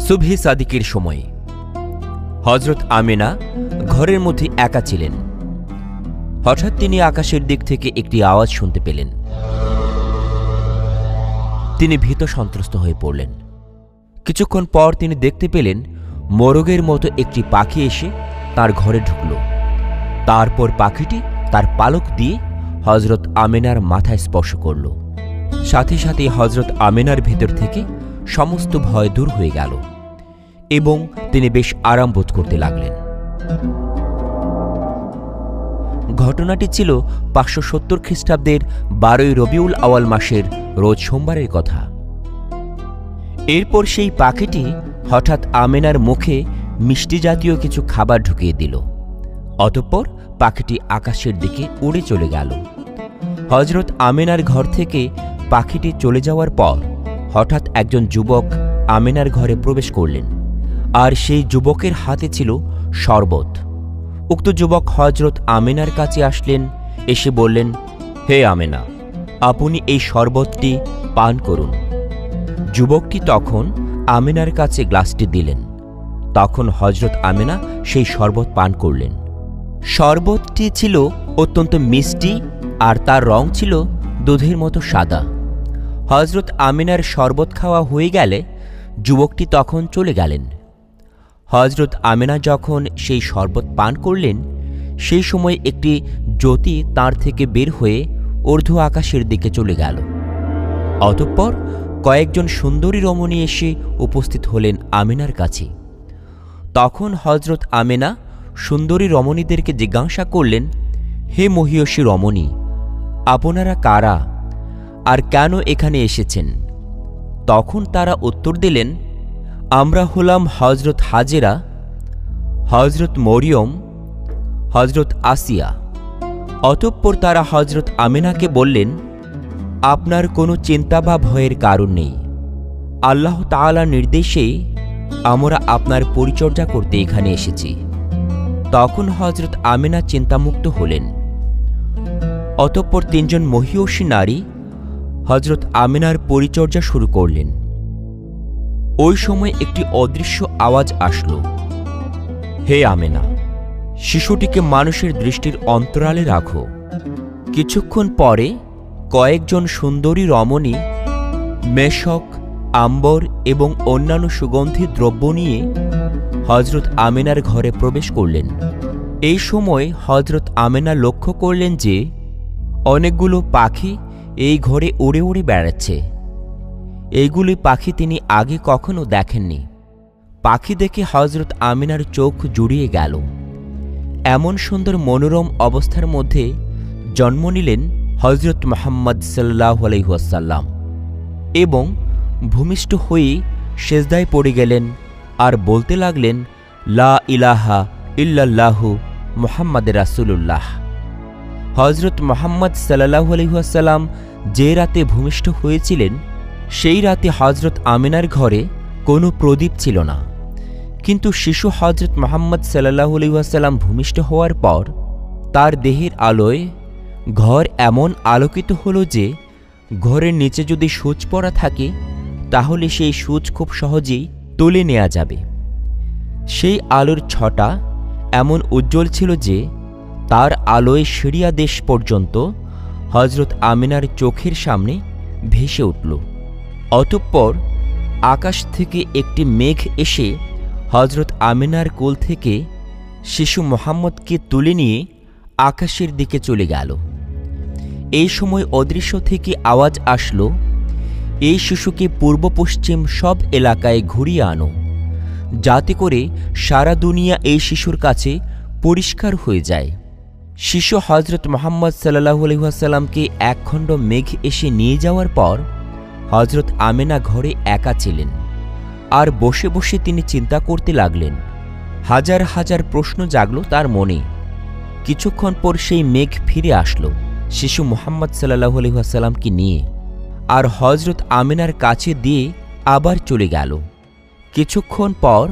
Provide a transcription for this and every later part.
সুবহি সাদিকের সময় হযরত আমেনা ঘরের মধ্যে একা ছিলেন। হঠাৎ তিনি আকাশের দিক থেকে একটি আওয়াজ শুনতে পেলেন। তিনি ভীত সন্ত্রস্ত হয়ে পড়লেন। কিছুক্ষণ পর তিনি দেখতে পেলেন মোরগের মতো একটি পাখি এসে তার ঘরে ঢুকল। তারপর পাখিটি তার পালক দিয়ে হযরত আমেনার মাথায় স্পর্শ করল। সাথে সাথে হযরত আমেনার ভেতর থেকে সমস্ত ভয় দূর হয়ে গেল এবং তিনি বেশ আরাম বোধ করতে লাগলেন। ঘটনাটি ছিল ৫৭০ খ্রিস্টাব্দের ১২ই রবিউল আওয়াল মাসের রোজ সোমবারের কথা। এরপর সেই পাখিটি হঠাৎ আমেনার মুখে মিষ্টি জাতীয় কিছু খাবার ঢুকিয়ে দিল। অতঃপর পাখিটি আকাশের দিকে উড়ে চলে গেল। হযরত আমেনার ঘর থেকে পাখিটি চলে যাওয়ার পর হঠাৎ একজন যুবক আমেনার ঘরে প্রবেশ করলেন, আর সেই যুবকের হাতে ছিল শরবত। উক্ত যুবক হযরত আমেনার কাছে আসলেন, এসে বললেন, হে আমেনা, আপনি এই শরবতটি পান করুন। যুবকটি তখন আমেনার কাছে গ্লাসটি দিলেন। তখন হযরত আমেনা সেই শরবত পান করলেন। শরবতটি ছিল অত্যন্ত মিষ্টি আর তার রং ছিল দুধের মতো সাদা। হযরত আমেনার শরবত খাওয়া হয়ে গেলে যুবকটি তখন চলে গেলেন। হযরত আমেনা যখন সেই শরবত পান করলেন, সেই সময় একটি জ্যোতি তার থেকে বের হয়ে ঊর্ধ্ব আকাশের দিকে চলে গেল। অতঃপর কয়েকজন সুন্দরী রমণী এসে উপস্থিত হলেন আমেনার কাছে। তখন হযরত আমেনা সুন্দরী রমণীদেরকে জিজ্ঞাসা করলেন, হে মহীয়সী রমণী, আপনারা কারা আর কেন এখানে এসেছেন? তখন তারা উত্তর দিলেন, আমরা হলাম হযরত হাজেরা, হযরত মরিয়ম, হযরত আসিয়া। অতঃপর তারা হযরত আমেনাকে বললেন, আপনার কোনো চিন্তা বা ভয়ের কারণ নেই। আল্লাহ তাআলার নির্দেশে আমরা আপনার পরিচর্যা করতে এখানে এসেছি। তখন হযরত আমেনা চিন্তামুক্ত হলেন। অতঃপর তিনজন মহীয়সী নারী হযরত আমেনার পরিচর্যা শুরু করলেন। ওই সময় একটি অদৃশ্য আওয়াজ আসল, হে আমেনা, শিশুটিকে মানুষের দৃষ্টির অন্তরালে রাখো। কিছুক্ষণ পরে কয়েকজন সুন্দরী রমণী মেশক, আম্বর এবং অন্যান্য সুগন্ধি দ্রব্য নিয়ে হযরত আমেনার ঘরে প্রবেশ করলেন। এই সময় হযরত আমেনা লক্ষ্য করলেন যে অনেকগুলো পাখি এই ঘরে উড়ে উড়ে বেড়াচ্ছে। এইগুলি পাখি তিনি আগে কখনো দেখেননি। পাখি দেখে হযরত আমেনার চোখ জুড়িয়ে গেল। এমন সুন্দর মনোরম অবস্থার মধ্যে জন্ম নিলেন হযরত মুহাম্মদ সাল্লাল্লাহু আলাইহি ওয়াসাল্লাম এবং ভূমিষ্ঠ হয়ে সেজদায় পড়ে গেলেন আর বলতে লাগলেন, লা ইলাহা ইল্লাল্লাহু মুহাম্মাদুর রাসূলুল্লাহ। হযরত মুহাম্মদ সাল্লাল্লাহু আলাইহি ওয়াসাল্লাম যে রাতে ভূমিষ্ঠ হয়েছিলেন, সেই রাতে হযরত আমেনার ঘরে কোনো প্রদীপ ছিল না। কিন্তু শিশু হযরত মুহাম্মদ সাল্লাল্লাহু আলাইহি ওয়াসাল্লাম ভূমিষ্ঠ হওয়ার পর তার দেহের আলোয় ঘর এমন আলোকিত হল যে ঘরের নিচে যদি সূচ পড়া থাকে তাহলে সেই সূচ খুব সহজেই তুলে নেওয়া যাবে। সেই আলোর ছটা এমন উজ্জ্বল ছিল যে তার আলোয় সিরিয়া দেশ পর্যন্ত হযরত আমেনার চোখের সামনে ভেসে উঠল। অতঃপর আকাশ থেকে একটি মেঘ এসে হযরত আমেনার কোল থেকে শিশু মুহাম্মদকে তুলে নিয়ে আকাশের দিকে চলে গেল। এই সময় অদৃশ্য থেকে আওয়াজ আসল, এই শিশুকে পূর্ব পশ্চিম সব এলাকায় ঘুরিয়ে আনো, যাতে করে সারা দুনিয়া এই শিশুর কাছে পরিষ্কার হয়ে যায়। শিশু হযরত মুহাম্মদ সাল্লাল্লাহু আলাইহি ওয়াসাল্লামকে একখণ্ড মেঘ এসে নিয়ে যাওয়ার পর হযরত আমেনা ঘরে একা ছিলেন আর বসে বসে তিনি চিন্তা করতে লাগলেন। হাজার হাজার প্রশ্ন জাগল তার মনে। কিছুক্ষণ পর সেই মেঘ ফিরে আসলো শিশু মুহাম্মদ সাল্লাল্লাহু আলাইহি ওয়াসাল্লামকে নিয়ে, আর হযরত আমেনার কাছে দিয়ে আবার চলে গেল। কিছুক্ষণ পর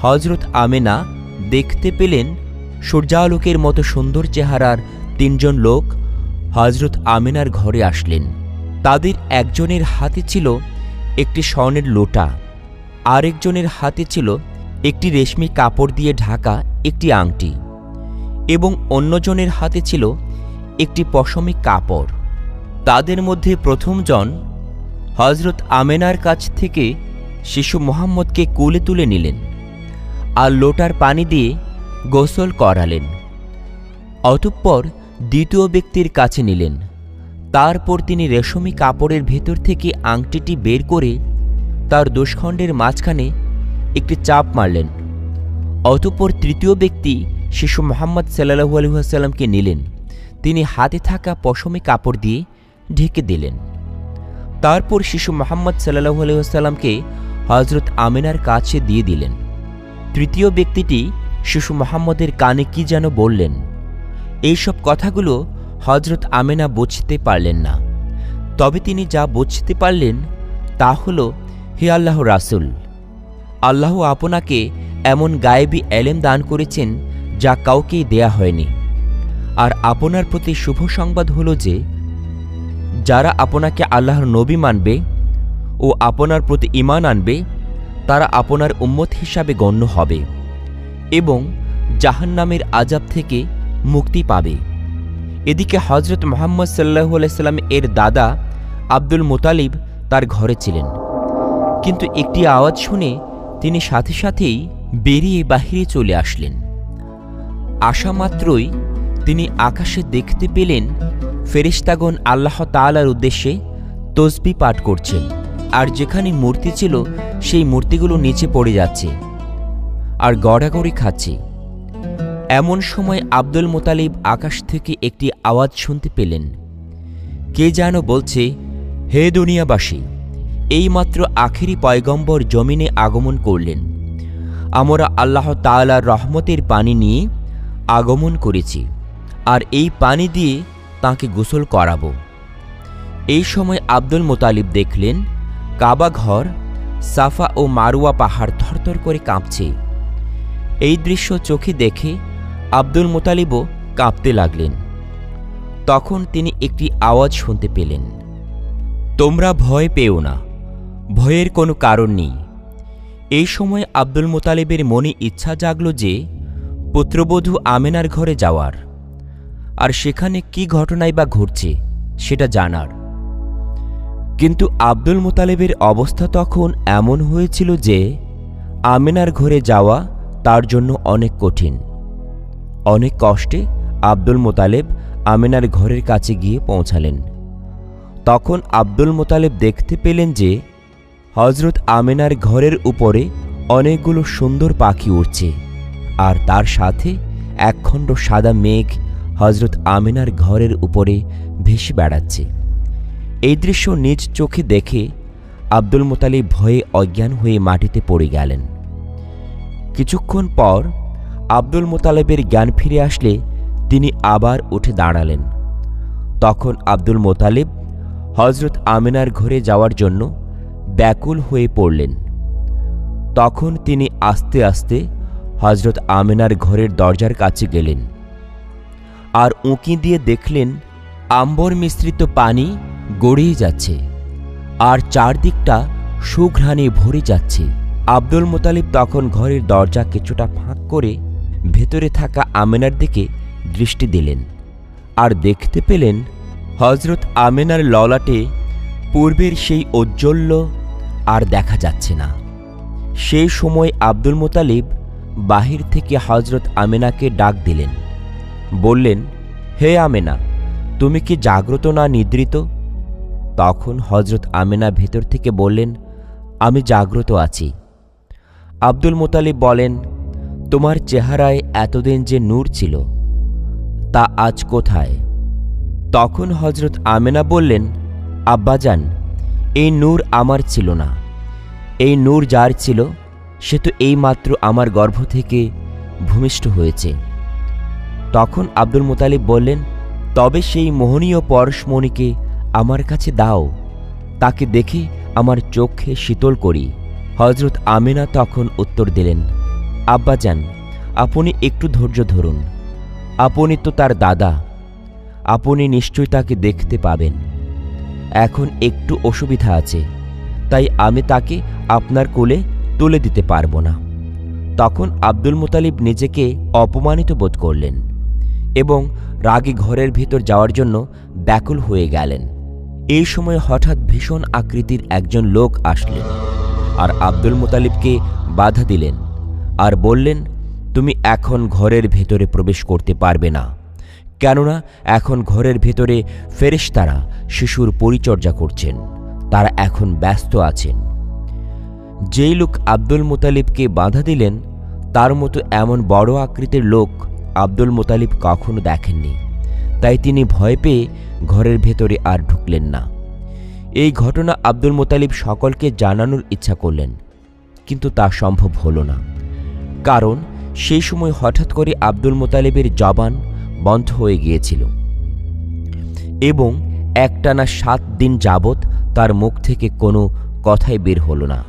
হযরত আমেনা দেখতে পেলেন সূর্যালোকের মতো সুন্দর চেহারার তিনজন লোক হযরত আমেনার ঘরে আসলেন। তাদের একজনের হাতে ছিল একটি স্বর্ণের লোটা, আরেকজনের হাতে ছিল একটি রেশমি কাপড় দিয়ে ঢাকা একটি আংটি এবং অন্যজনের হাতে ছিল একটি পশমি কাপড়। তাদের মধ্যে প্রথমজন হজরত আমেনার কাছ থেকে শিশু মোহাম্মদকে কোলে তুলে নিলেন আর লোটার পানি দিয়ে গোসল করালেন। অতঃপর দ্বিতীয় ব্যক্তির কাছে নিলেন। তারপর তিনি রেশমি কাপড়ের ভেতর থেকে আংটিটি বের করে তার দুষ্খণ্ডের মাঝখানে একটি চাপ মারলেন। অতঃপর তৃতীয় ব্যক্তি শিশু মোহাম্মদ সাল্লাল্লাহু আলাইহি ওয়াসাল্লামকে নিলেন। তিনি হাতে থাকা পশমি কাপড় দিয়ে ঢেকে দিলেন। তারপর শিশু মোহাম্মদ সাল্লাল্লাহু আলাইহি ওয়াসাল্লামকে হজরত আমেনার কাছে দিয়ে দিলেন। তৃতীয় ব্যক্তিটি শিশু মোহাম্মদের কানে কি যেন বললেন। এইসব কথাগুলো হজরত আমেনা বুঝতে পারলেন না। তবে তিনি যা বুঝতে পারলেন তা হল, হে আল্লাহ রাসূল, আল্লাহ আপনাকে এমন গায়েবী এলেম দান করেছেন যা কাউকেই দেয়া হয়নি। আর আপনার প্রতি শুভ সংবাদ হল যে যারা আপনাকে আল্লাহর নবী মানবে ও আপনার প্রতি ঈমান আনবে তারা আপনার উম্মত হিসাবে গণ্য হবে এবং জাহান্নামের আযাব থেকে মুক্তি পাবে। এদিকে হজরত মুহাম্মদ সাল্লাল্লাহু আলাইহি সাল্লাম এর দাদা আব্দুল মুতালিব তার ঘরে ছিলেন, কিন্তু একটি আওয়াজ শুনে তিনি সাথে সাথেই বেরিয়ে বাহিরে চলে আসলেন। আসা মাত্রই তিনি আকাশে দেখতে পেলেন ফেরেশতাগণ আল্লাহ তাআলার উদ্দেশ্যে তসবিহ পাঠ করছেন, আর যেখানে মূর্তি ছিল সেই মূর্তিগুলো নিচে পড়ে যাচ্ছে আর গড়াগড়ি খাচ্ছে। এমন সময় আব্দুল মুতালিব আকাশ থেকে একটি আওয়াজ শুনতে পেলেন। কে যেন বলছে, হে দুনিয়াবাসী, এইমাত্র আখেরি পয়গম্বর জমিনে আগমন করলেন। আমরা আল্লাহ তাআলার রহমতের পানি নিয়ে আগমন করেছি আর এই পানি দিয়ে তাঁকে গোসল করাবো। এই সময় আব্দুল মুতালিব দেখলেন কাবা ঘর, সাফা ও মারওয়া পাহাড় থরথর করে কাঁপছে। এই দৃশ্য চোখে দেখে আব্দুল মুতালিবও কাঁপতে লাগলেন। তখন তিনি একটি আওয়াজ শুনতে পেলেন, তোমরা ভয় পেও না, ভয়ের কোনো কারণ নেই। এই সময় আব্দুল মুতালিবের মনে ইচ্ছা জাগল যে পুত্রবধূ আমেনার ঘরে যাওয়ার আর সেখানে কি ঘটনাই বা ঘটছে সেটা জানার। কিন্তু আব্দুল মুতালিবের অবস্থা তখন এমন হয়েছিল যে আমেনার ঘরে যাওয়া তার জন্য অনেক কঠিন। অনেক কষ্টে আব্দুল মুতালিব আমেনার ঘরের কাছে গিয়ে পৌঁছালেন। তখন আব্দুল মুতালিব দেখতে পেলেন যে হজরত আমেনার ঘরের উপরে অনেকগুলো সুন্দর পাখি উড়ছে আর তার সাথে একখণ্ড সাদা মেঘ হজরত আমেনার ঘরের উপরে ভেসে বেড়াচ্ছে। এই দৃশ্য নিজ চোখে দেখে আব্দুল মুতালিব ভয়ে অজ্ঞান হয়ে মাটিতে পড়ে গেলেন। কিছুক্ষণ পর আব্দুল মুতালিবের জ্ঞান ফিরে আসলে তিনি আবার উঠে দাঁড়ালেন। তখন আব্দুল মুতালিব হজরত আমেনার ঘরে যাওয়ার জন্য ব্যাকুল হয়ে পড়লেন। তখন তিনি আস্তে আস্তে হজরত আমেনার ঘরের দরজার কাছে গেলেন আর উঁকি দিয়ে দেখলেন আম্বর মিশ্রিত পানি গড়িয়ে যাচ্ছে আর চারদিকটা সুঘ্রাণে ভরে যাচ্ছে। আব্দুল মুতালিব তখন ঘরের দরজা কিছুটা ফাঁক করে ভেতরে থাকা আমেনার দিকে দৃষ্টি দিলেন আর দেখতে পেলেন হজরত আমেনার ললাটে পূর্বের সেই ঔজ্জ্বল্য আর দেখা যাচ্ছে না। সেই সময় আব্দুল মুতালিব বাহির থেকে হজরত আমেনাকে ডাক দিলেন, বললেন, হে আমেনা, তুমি কি জাগ্রত না নিদ্রিত? তখন হজরত আমেনা ভেতর থেকে বললেন, আমি জাগ্রত আছি। আব্দুল মুতালিব বলেন, তোমার চেহারায় এতদিন যে নূর ছিল তা আজ কোথায়? তখন হজরত আমেনা বললেন, আব্বাজান, এই নূর আমার ছিল না। এই নূর যার ছিল সে তো এইমাত্র আমার গর্ভ থেকে ভূমিষ্ঠ হয়েছে। তখন আব্দুল মুতালিব বললেন, তবে সেই মোহনীয় পরশমণিকে আমার কাছে দাও, তাকে দেখে আমার চোখে শীতল করি। হজরত আমেনা তখন উত্তর দিলেন, আব্বাজান, আপনি একটু ধৈর্য ধরুন। আপনি তো তার দাদা, আপনি নিশ্চয়ই তাকে দেখতে পাবেন। এখন একটু অসুবিধা আছে, তাই আমি তাকে আপনার কোলে তুলে দিতে পারব না। তখন আব্দুল মুতালিব নিজেকে অপমানিত বোধ করলেন এবং রাগে ঘরের ভিতর যাওয়ার জন্য ব্যাকুল হয়ে গেলেন। এই সময় হঠাৎ ভীষণ আকৃতির একজন লোক আসলেন আর আব্দুল মুতালিবকে বাধা দিলেন আর বললেন, তুমি এখন ঘরের ভেতরে প্রবেশ করতে পারবে না, কেননা এখন ঘরের ভেতরে ফেরেশতারা শিশুর পরিচর্যা করছেন, তারা এখন ব্যস্ত আছেন। যেই লোক আব্দুল মুতালিবকে বাধা দিলেন তার মতো এমন বড় আকৃতির লোক আব্দুল মুতালিব কখনো দেখেননি, তাই তিনি ভয় পেয়ে ঘরের ভেতরে আর ঢুকলেন না। এই ঘটনা আব্দুল মুতালিব সকলকে জানানোর ইচ্ছা করলেন, কিন্তু তা সম্ভব হল না, কারণ সেই সময় হঠাৎ করে আব্দুল মুতালিবের জবান বন্ধ হয়ে গিয়েছিল এবং একটানা 7 দিন যাবৎ তার মুখ থেকে কোনো কথাই বের হল না।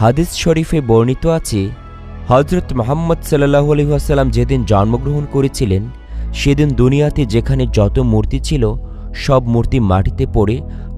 হাদিস শরীফে বর্ণিত আছে, হযরত মুহাম্মদ সাল্লাল্লাহু আলাইহি ওয়াসাল্লাম যেদিন জন্মগ্রহণ করেছিলেন সেদিন দুনিয়াতে যেখানে যত মূর্তি ছিল সব মূর্তি মাটিতে পড়ে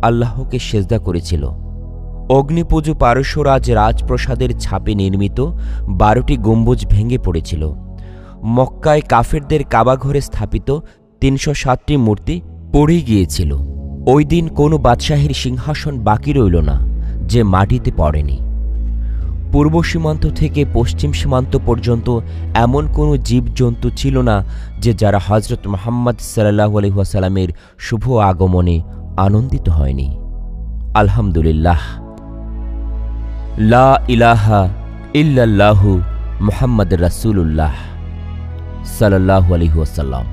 আল্লাহকে সেজদা করেছিল। অগ্নিপুজো পারস্যরাজ রাজপ্রসাদের ছাপে নির্মিত 12টি গম্বুজ ভেঙে পড়েছিল। মক্কায় কাফেরদের কাবাঘরে স্থাপিত 307টি মূর্তি পড়ে গিয়েছিল। ওই দিন কোনো বাদশাহীর সিংহাসন বাকি রইল না যে মাটিতে পড়েনি। পূর্ব সীমান্ত থেকে পশ্চিম সীমান্ত পর্যন্ত এমন কোনো জীবজন্তু ছিল না যে যারা হযরত মুহাম্মদ সাল্লাল্লাহু আলাইহি ওয়াসাল্লামের শুভ আগমনে আনন্দিত হয়নি। আলহামদুলিল্লাহ, লা ইলাহা ইল্লাল্লাহু মুহাম্মাদুর রাসূলুল্লাহ সাল্লাল্লাহু আলাইহি ওয়াসাল্লাম।